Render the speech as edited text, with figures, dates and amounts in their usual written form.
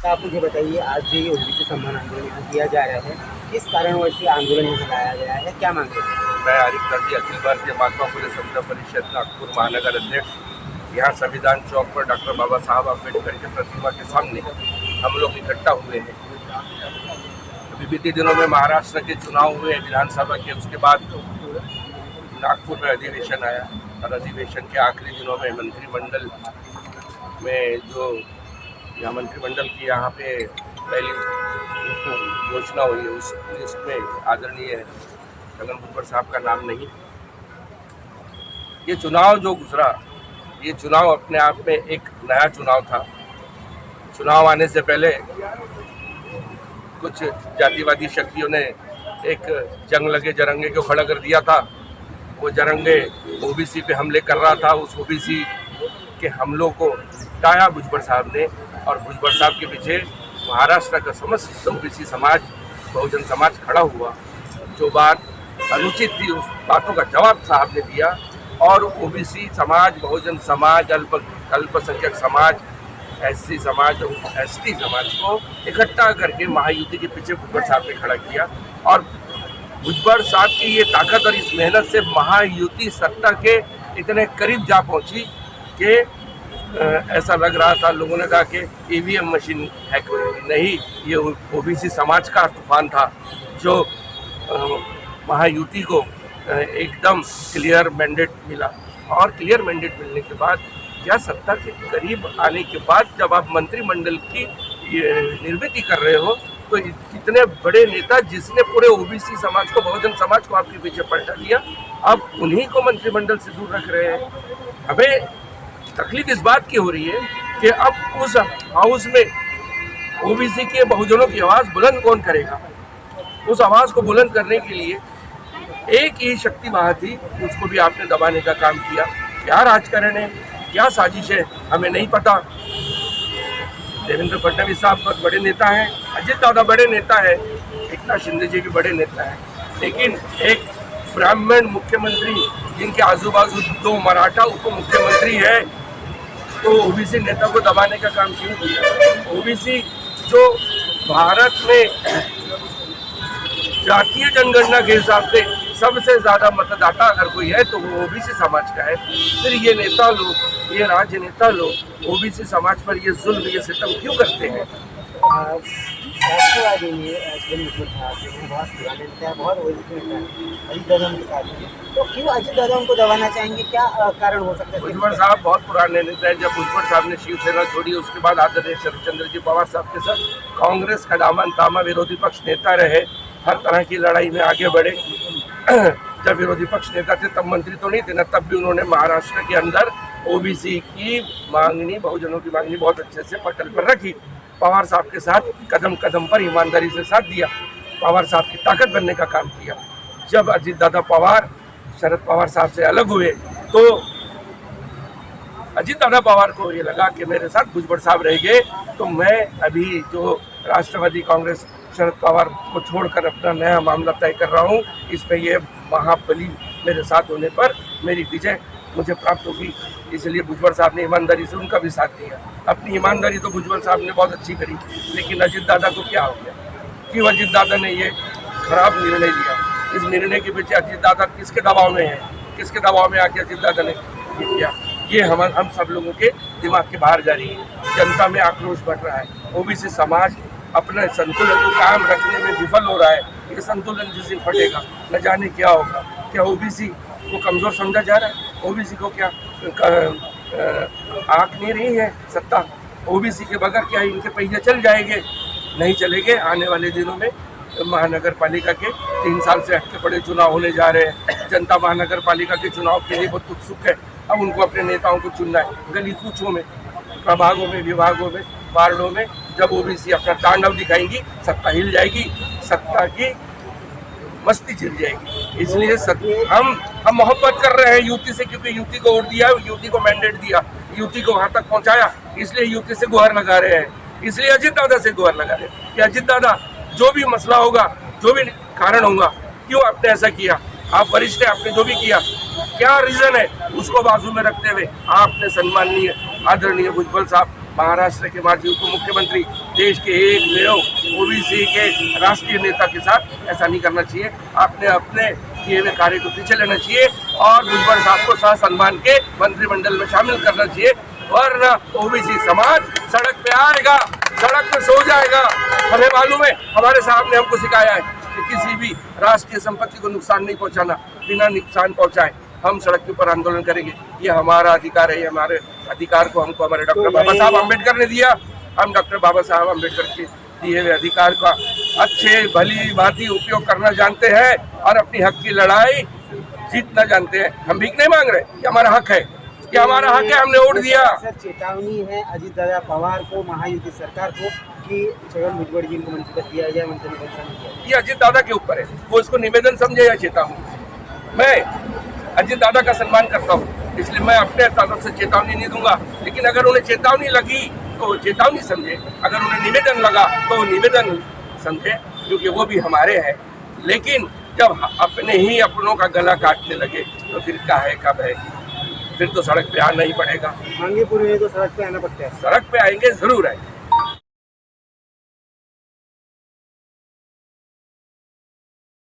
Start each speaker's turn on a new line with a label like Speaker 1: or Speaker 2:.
Speaker 1: तो आप मुझे बताइए, आज जो ये ओबीसी सम्मान आंदोलन यहाँ किया जा रहा है, किस कारणवश ये आंदोलन यहाँ लाया गया है, क्या मांग रहे हैं?
Speaker 2: मैं आरिफ गाजी, अखिल भारतीय महात्मा फुले समता परिषद नागपुर महानगर अध्यक्ष। यहाँ संविधान चौक पर डॉक्टर बाबा साहब अम्बेडकर की प्रतिमा के सामने हम लोग इकट्ठा हुए हैं। अभी बीते दिनों में महाराष्ट्र के चुनाव हुए विधानसभा के, उसके बाद नागपुर में अधिवेशन आया और अधिवेशन के आखिरी दिनों में मंत्रिमंडल में जो यहाँ मंत्रिमंडल की यहाँ पे पहली घोषणा हुई है, उस लिस्ट में आदरणीय छगन भुजबल साहब का नाम नहीं। ये चुनाव जो गुजरा, ये चुनाव अपने आप में एक नया चुनाव था। चुनाव आने से पहले कुछ जातिवादी शक्तियों ने एक जंग लगे जरंगे को खड़ा कर दिया था। वो जरंगे ओबीसी पे हमले कर रहा था। उस ओबीसी के हमलों को टाया भुजबल साहब ने, और भुजबल साहब के पीछे महाराष्ट्र का समस्त ओबीसी समाज, बहुजन समाज खड़ा हुआ। जो बात अनुचित थी उस बातों का जवाब साहब ने दिया, और ओबीसी समाज, बहुजन समाज, अल्पसंख्यक समाज, एससी समाज, एसटी समाज को इकट्ठा करके महायुति के पीछे भुजबल साहब ने खड़ा किया। और भुजबल साहब की ये ताकत और इस मेहनत से महायुति सत्ता के इतने करीब जा पहुंची कि ऐसा लग रहा था, लोगों ने कहा कि ईवीएम मशीन हैक हुई। नहीं, ये ओबीसी समाज का तूफान था जो महायुति को एकदम क्लियर मैंडेट मिला। और क्लियर मैंडेट मिलने के बाद, क्या सत्ता के करीब आने के बाद, जब आप मंत्रिमंडल की निर्मिति कर रहे हो, तो इतने बड़े नेता जिसने पूरे ओबीसी समाज को, बहुजन समाज को आपके पीछे पलटा दिया, अब उन्हीं को मंत्रिमंडल से दूर रख रहे हैं। हमें तकलीफ इस बात की हो रही है कि अब उस हाउस में ओबीसी के, बहुजनों की आवाज़ बुलंद कौन करेगा। उस आवाज़ को बुलंद करने के लिए एक ही शक्ति वहाँ थी, उसको भी आपने दबाने का काम किया। क्या राजकारण है, क्या साजिश है, हमें नहीं पता। देवेंद्र फडणवीस साहब बहुत बड़े नेता हैं, अजित दादा बड़े नेता है, एकनाथ शिंदे जी भी बड़े नेता हैं, लेकिन एक ब्राह्मण मुख्यमंत्री जिनके आजू बाजू 2 मराठा उप मुख्यमंत्री है, तो ओबीसी नेता को दबाने का काम क्यों किया। ओबीसी जो भारत में जातीय जनगणना के हिसाब से सबसे ज़्यादा मतदाता अगर कोई है तो वो ओबीसी समाज का है। फिर ये नेता लोग, ये राजनेता लोग ओबीसी समाज पर ये जुल्म, ये सितम क्यों करते हैं।
Speaker 1: राष्ट्रवादी में भुजबल साहब हैं, बहुत पुराने नेता है, बहुत वरिष्ठ नेता है, अजित दादा उनके साथ हैं, तो क्यों अजित दादा उनको दबाना चाहेंगे, क्या कारण हो सकता है?
Speaker 2: भुजबल साहब बहुत पुराने नेता है। जब भुजबल साहब ने शिवसेना छोड़ी, उसके बाद आदरणीय शरदचंद्र जी पवार साहब के साथ कांग्रेस का दामन थामा, विरोधी पक्ष नेता रहे, हर तरह की लड़ाई में आगे बढ़े। जब विरोधी पक्ष नेता थे तब मंत्री तो नहीं थे ना, तब भी उन्होंने महाराष्ट्र के अंदर ओबीसी की मांगनी, बहुजनों की मांगनी बहुत अच्छे से पटल पर रखी। पवार साहब के साथ कदम कदम पर ईमानदारी से साथ दिया, पवार साहब की ताकत बनने का काम किया। जब अजित दादा पवार शरद पवार साहब से अलग हुए तो अजित दादा पवार को ये लगा कि मेरे साथ भुजबल साहब रह गए, तो मैं अभी जो राष्ट्रवादी कांग्रेस शरद पवार को छोड़कर अपना नया मामला तय कर रहा हूँ, इसमें ये महाबली मेरे साथ होने पर मेरी विजय मुझे प्राप्त होगी। इसलिए भुजबल साहब ने ईमानदारी से उनका भी साथ दिया। अपनी ईमानदारी तो भुजबल साहब ने बहुत अच्छी करी, लेकिन अजित दादा को क्या हो गया, क्यों अजित दादा ने ये खराब निर्णय लिया। इस निर्णय के पीछे अजित दादा किसके दबाव में है, किसके दबाव में आके अजित दादा ने ये किया, ये हम सब लोगों के दिमाग के बाहर जा रही है। जनता में आक्रोश बढ़ रहा है, ओबीसी समाज अपने संतुलन को कायम रखने में विफल हो रहा है। ये संतुलन जिस दिन फटेगा न जाने क्या होगा। क्या ओबीसी को कमज़ोर समझा जा रहा है? ओबीसी को क्या आँख नहीं रही है सत्ता? ओबीसी के बगैर क्या इनके पहिए चल जाएंगे? नहीं चलेंगे। आने वाले दिनों में महानगर पालिका के 3 साल से अटके पड़े चुनाव होने जा रहे हैं। जनता महानगर पालिका के चुनाव के लिए बहुत उत्सुक है। अब उनको अपने नेताओं को चुनना है। गली कूचों में, प्रभागों में, विभागों में, वार्डों में जब ओबीसी अपना तांडव दिखाएंगी, सत्ता हिल जाएगी, सत्ता की मस्ती छिड़ जाएगी। इसलिए हम मोहब्बत कर रहे हैं यूटी से, क्योंकि यूटी को वोट दिया, यूटी को मैंडेट दिया, यूटी को वहाँ तक पहुँचाया, इसलिए यूटी से गुहार लगा रहे हैं। इसलिए अजित दादा से गुहार लगा रहे हैं कि अजित दादा, जो भी मसला होगा, जो भी कारण होगा, क्यों आपने ऐसा किया? आप वरिष्ठ हैं, आपने जो भी किया, क्या रीज़न है, उसको बाजू में रखते हुए आपने सम्माननीय आदरणीय भुजबल साहब महाराष्ट्र के माजी उप मुख्यमंत्री, देश के एकमेव ओबीसी के राष्ट्रीय नेता के साथ ऐसा नहीं करना चाहिए। आपने अपने किए हुए कार्य को पीछे लेना चाहिए और भुजबल साहब को ससम्मान के मंत्रिमंडल में शामिल करना चाहिए, वरना ओबीसी समाज सड़क पे आएगा, सड़क पे सो जाएगा। हमें मालूम है, हमारे साहब ने हमको सिखाया है कि किसी भी राष्ट्रीय संपत्ति को नुकसान नहीं पहुंचाना, बिना नुकसान पहुंचाए हम सड़क के ऊपर आंदोलन करेंगे। ये हमारा अधिकार है, ये हमारे अधिकार को हमको हमारे डॉक्टर बाबा साहब अम्बेडकर ने दिया। हम डॉक्टर बाबा साहब अम्बेडकर के दिए हुए अधिकार का अच्छे भली भांति उपयोग करना जानते हैं और अपनी हक की लड़ाई जीतना जानते हैं। हम भीख नहीं मांग रहे, ये हमारा हक है, ये हमारा हक है, हमने वोट दिया।
Speaker 1: सर, चेतावनी है अजीत दादा पवार को, महायुति सरकार को कि छगन भुजबल जी को मंत्री पद दिया जाए, मंत्री पद।
Speaker 2: ये अजीत दादा के ऊपर है, वो इसको निवेदन समझे या चेतावनी। मैं अजीत दादा का सम्मान करता हूँ, इसलिए मैं अपने तरफ से चेतावनी नहीं दूंगा, लेकिन अगर उन्हें चेतावनी लगी तो चेतावनी समझे, अगर उन्हें निवेदन लगा तो निवेदन समझे, क्योंकि वो भी हमारे हैं। लेकिन जब अपने ही अपनों का गला काटने लगे तो फिर क्या है, कब है, फिर तो सड़क पे आना ही पड़ेगा।
Speaker 1: मांगे पूरी नहीं तो सड़क पे आना पड़ता है।
Speaker 2: सड़क पे आएंगे, जरूर आएंगे।